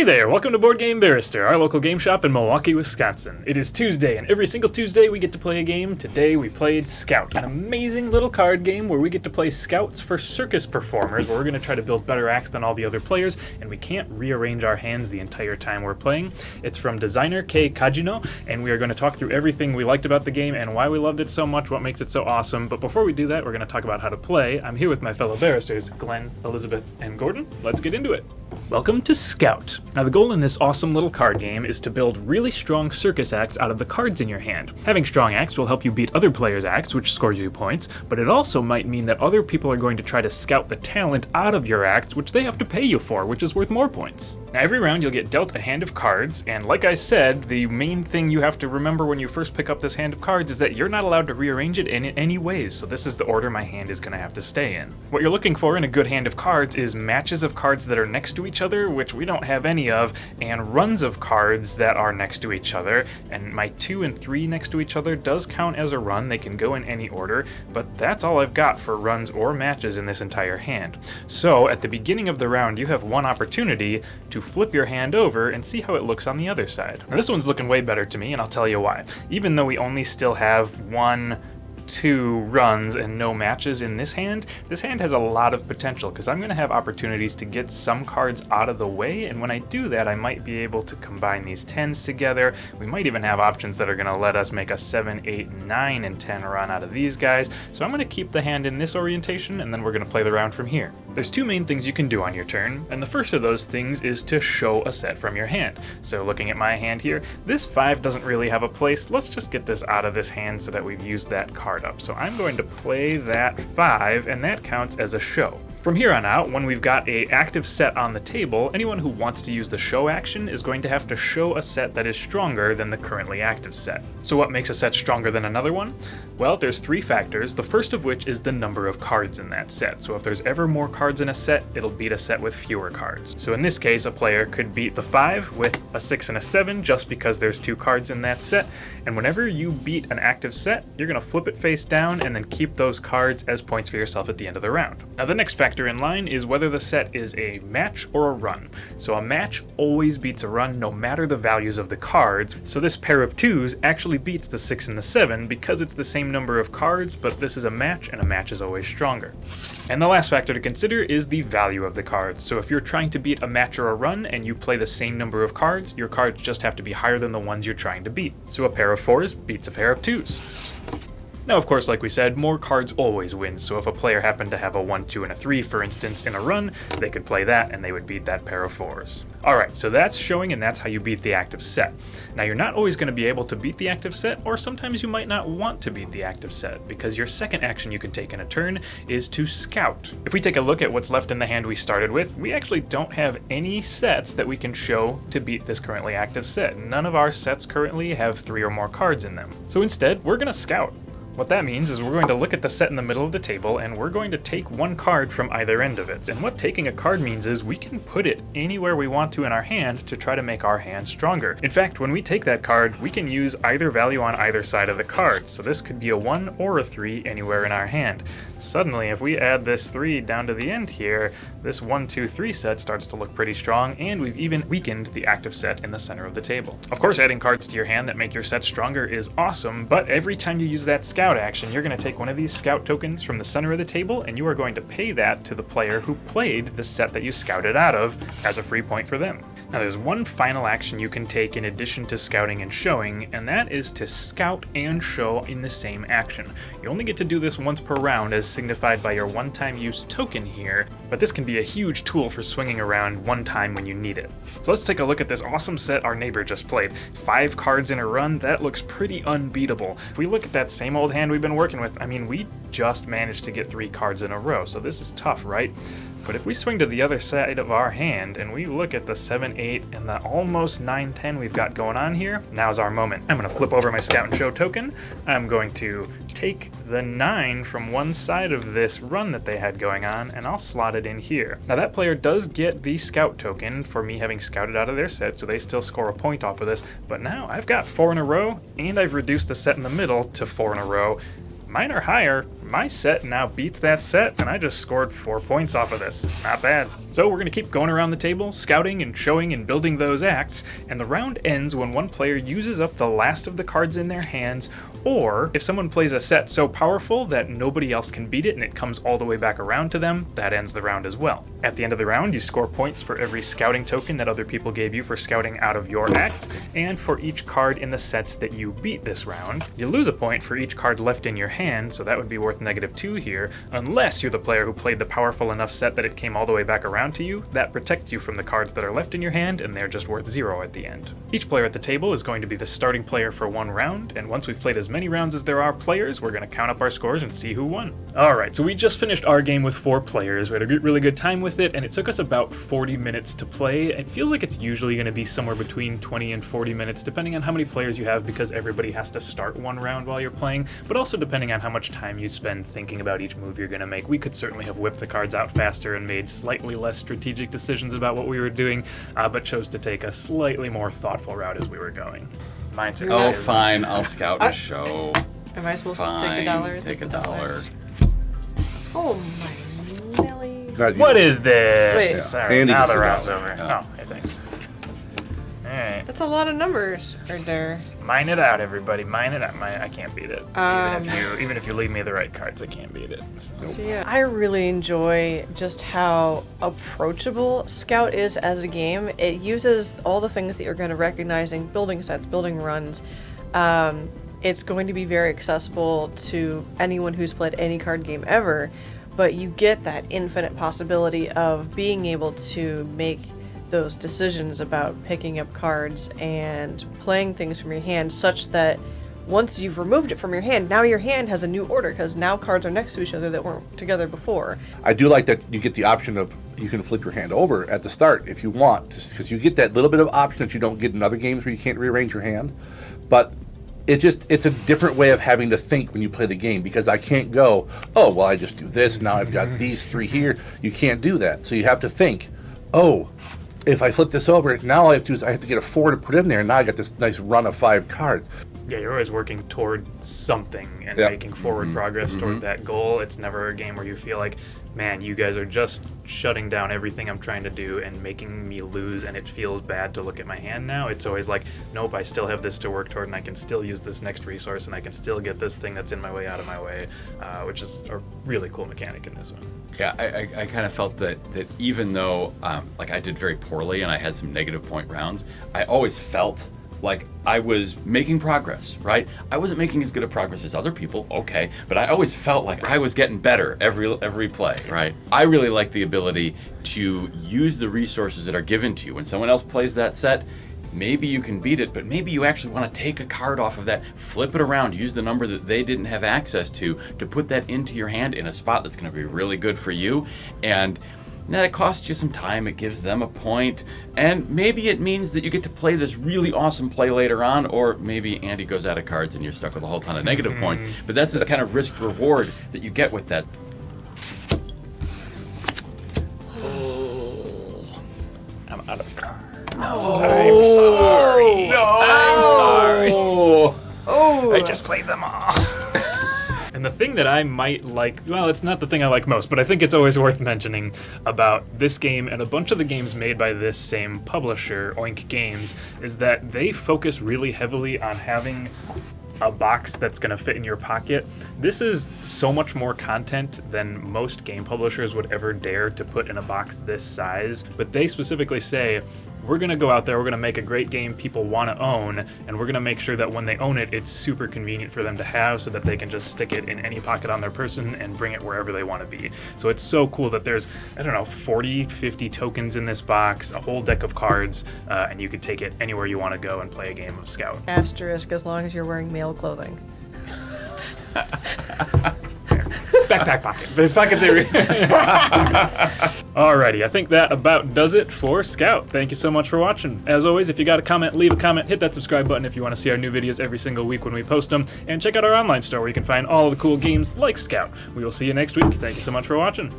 Hey there, welcome to Board Game Barrister, our local game shop in Milwaukee, Wisconsin. It is Tuesday, and every single Tuesday we get to play a game. Today we played Scout, an amazing little card game where we get to play scouts for circus performers, where we're going to try to build better acts than all the other players, and we can't rearrange our hands the entire time we're playing. It's from designer Kei Kajino, and we are going to talk through everything we liked about the game and why we loved it so much, what makes it so awesome. But before we do that, we're going to talk about how to play. I'm here with my fellow barristers, Glenn, Elizabeth, and Gordon. Let's get into it. Welcome to Scout. Now the goal in this awesome little card game is to build really strong circus acts out of the cards in your hand. Having strong acts will help you beat other players' acts, which scores you points, but it also might mean that other people are going to try to scout the talent out of your acts, which they have to pay you for, which is worth more points. Now every round you'll get dealt a hand of cards, and like I said, the main thing you have to remember when you first pick up this hand of cards is that you're not allowed to rearrange it in any ways, so this is the order my hand is going to have to stay in. What you're looking for in a good hand of cards is matches of cards that are next to each other, which we don't have any of, and runs of cards that are next to each other, and my 2 and 3 next to each other does count as a run. They can go in any order, but that's all I've got for runs or matches in this entire hand. So at the beginning of the round you have one opportunity to flip your hand over and see how it looks on the other side. Now this one's looking way better to me, and I'll tell you why. Even though we only still have 2 runs and no matches in this hand has a lot of potential because I'm going to have opportunities to get some cards out of the way, and when I do that I might be able to combine these 10s together. We might even have options that are going to let us make a 7, 8, 9, and 10 run out of these guys, so I'm going to keep the hand in this orientation and then we're going to play the round from here. There's 2 main things you can do on your turn, and the first of those things is to show a set from your hand. So looking at my hand here, this 5 doesn't really have a place. Let's just get this out of this hand so that we've used that card up. So I'm going to play that 5, and that counts as a show. From here on out, when we've got an active set on the table, anyone who wants to use the show action is going to have to show a set that is stronger than the currently active set. So what makes a set stronger than another one? Well, there's 3 factors, the first of which is the number of cards in that set. So if there's ever more cards in a set, it'll beat a set with fewer cards. So in this case, a player could beat the 5 with a 6 and a 7 just because there's 2 cards in that set. And whenever you beat an active set, you're going to flip it face down and then keep those cards as points for yourself at the end of the round. Now the next factor in line is whether the set is a match or a run. So a match always beats a run no matter the values of the cards. So this pair of 2s actually beats the 6 and the 7 because it's the same number of cards, but this is a match and a match is always stronger. And the last factor to consider is the value of the cards. So if you're trying to beat a match or a run and you play the same number of cards, your cards just have to be higher than the ones you're trying to beat. So a pair of 4s beats a pair of 2s. Now, of course, like we said, more cards always win, so if a player happened to have a 1, 2, and a 3, for instance, in a run, they could play that and they would beat that pair of 4s. Alright, so that's showing, and that's how you beat the active set. Now, you're not always going to be able to beat the active set, or sometimes you might not want to beat the active set, because your second action you can take in a turn is to scout. If we take a look at what's left in the hand we started with, we actually don't have any sets that we can show to beat this currently active set. None of our sets currently have 3 or more cards in them. So instead, we're going to scout. What that means is we're going to look at the set in the middle of the table and we're going to take one card from either end of it. And what taking a card means is we can put it anywhere we want to in our hand to try to make our hand stronger. In fact, when we take that card, we can use either value on either side of the card. So this could be a 1 or a 3 anywhere in our hand. Suddenly, if we add this 3 down to the end here, this 1, 2, 3 set starts to look pretty strong, and we've even weakened the active set in the center of the table. Of course, adding cards to your hand that make your set stronger is awesome, but every time you use that scout action, you're going to take one of these scout tokens from the center of the table, and you are going to pay that to the player who played the set that you scouted out of as a free point for them. Now there's one final action you can take in addition to scouting and showing, and that is to scout and show in the same action. You only get to do this once per round as signified by your one-time use token here, but this can be a huge tool for swinging around one time when you need it. So let's take a look at this awesome set our neighbor just played. 5 cards in a run, that looks pretty unbeatable. If we look at that same old hand we've been working with, I mean, we just managed to get 3 cards in a row, so this is tough, right? But if we swing to the other side of our hand and we look at the 7, 8, and the almost 9, 10 we've got going on here, now's our moment. I'm going to flip over my Scout and Show token. I'm going to take the 9 from one side of this run that they had going on, and I'll slot it in here. Now that player does get the Scout token for me having scouted out of their set, so they still score a point off of this, but now I've got 4 in a row, and I've reduced the set in the middle to 4 in a row. Mine are higher. My set now beats that set, and I just scored 4 points off of this. Not bad. So we're going to keep going around the table, scouting and showing and building those acts, and the round ends when one player uses up the last of the cards in their hands, or if someone plays a set so powerful that nobody else can beat it and it comes all the way back around to them, that ends the round as well. At the end of the round, you score points for every scouting token that other people gave you for scouting out of your acts, and for each card in the sets that you beat this round. You lose a point for each card left in your hand, so that would be worth -2 here, unless you're the player who played the powerful enough set that it came all the way back around to you. That protects you from the cards that are left in your hand, and they're just worth 0 at the end. Each player at the table is going to be the starting player for 1 round, and once we've played as many rounds as there are players, we're going to count up our scores and see who won. Alright, so we just finished our game with 4 players. We had a really good time with it, and it took us about 40 minutes to play. It feels like it's usually going to be somewhere between 20 and 40 minutes, depending on how many players you have, because everybody has to start 1 round while you're playing, but also depending on how much time you spend thinking about each move you're going to make. We could certainly have whipped the cards out faster and made slightly less strategic decisions about what we were doing, but chose to take a slightly more thoughtful route as we were going. Mindset. Oh, fine. I'll scout the show. Am I supposed to take $1? Take $1. Oh my Nelly. What is this? Wait. Sorry, Andy now gets the a round's dollar. over. Yeah. Oh, hey, thanks. Alright. That's a lot of numbers right there. Mine it out, everybody. Mine it out. I can't beat it. Even if you leave me the right cards, I can't beat it. So. So yeah, I really enjoy just how approachable Scout is as a game. It uses all the things that you're going to recognize in building sets, building runs. It's going to be very accessible to anyone who's played any card game ever, but you get that infinite possibility of being able to make those decisions about picking up cards and playing things from your hand, such that once you've removed it from your hand, now your hand has a new order, because now cards are next to each other that weren't together before. I do like that you get the option of you can flip your hand over at the start if you want, because you get that little bit of option that you don't get in other games where you can't rearrange your hand. But it's a different way of having to think when you play the game, because I can't go, oh, well, I just do this, now I've got these 3 here. You can't do that. So you have to think, oh, if I flip this over, now all I have to do is I have to get a 4 to put in there, and now I got this nice run of 5 cards. Yeah, you're always working toward something and Yep. making forward progress toward that goal. It's never a game where you feel like, man, you guys are just shutting down everything I'm trying to do and making me lose, and it feels bad to look at my hand now. It's always like, nope, I still have this to work toward, and I can still use this next resource, and I can still get this thing that's in my way out of my way, which is a really cool mechanic in this one. Yeah, I kind of felt that even though like I did very poorly and I had some negative point rounds, I always felt like I was making progress, right? I wasn't making as good a progress as other people, okay, but I always felt like I was getting better every play, right? I really like the ability to use the resources that are given to you. When someone else plays that set, maybe you can beat it, but maybe you actually want to take a card off of that, flip it around, use the number that they didn't have access to put that into your hand in a spot that's going to be really good for you. And now it costs you some time, it gives them a point, and maybe it means that you get to play this really awesome play later on, or maybe Andy goes out of cards and you're stuck with a whole ton of negative points. But that's this kind of risk reward that you get with that. I'm out of cards. Oh. I'm sorry. No, I'm sorry. Oh! I just played them all. And the thing that I might like, well, it's not the thing I like most, but I think it's always worth mentioning about this game and a bunch of the games made by this same publisher, Oink Games, is that they focus really heavily on having a box that's going to fit in your pocket. This is so much more content than most game publishers would ever dare to put in a box this size, but they specifically say, we're going to go out there, we're going to make a great game people want to own, and we're going to make sure that when they own it, it's super convenient for them to have so that they can just stick it in any pocket on their person and bring it wherever they want to be. So it's so cool that there's, I don't know, 40, 50 tokens in this box, a whole deck of cards, and you could take it anywhere you want to go and play a game of Scout. Asterisk, as long as you're wearing male clothing. Backpack pocket. There's pockets everywhere. Alrighty, I think that about does it for Scout. Thank you so much for watching. As always, if you got a comment, leave a comment, hit that subscribe button if you want to see our new videos every single week when we post them, and check out our online store where you can find all the cool games like Scout. We will see you next week. Thank you so much for watching.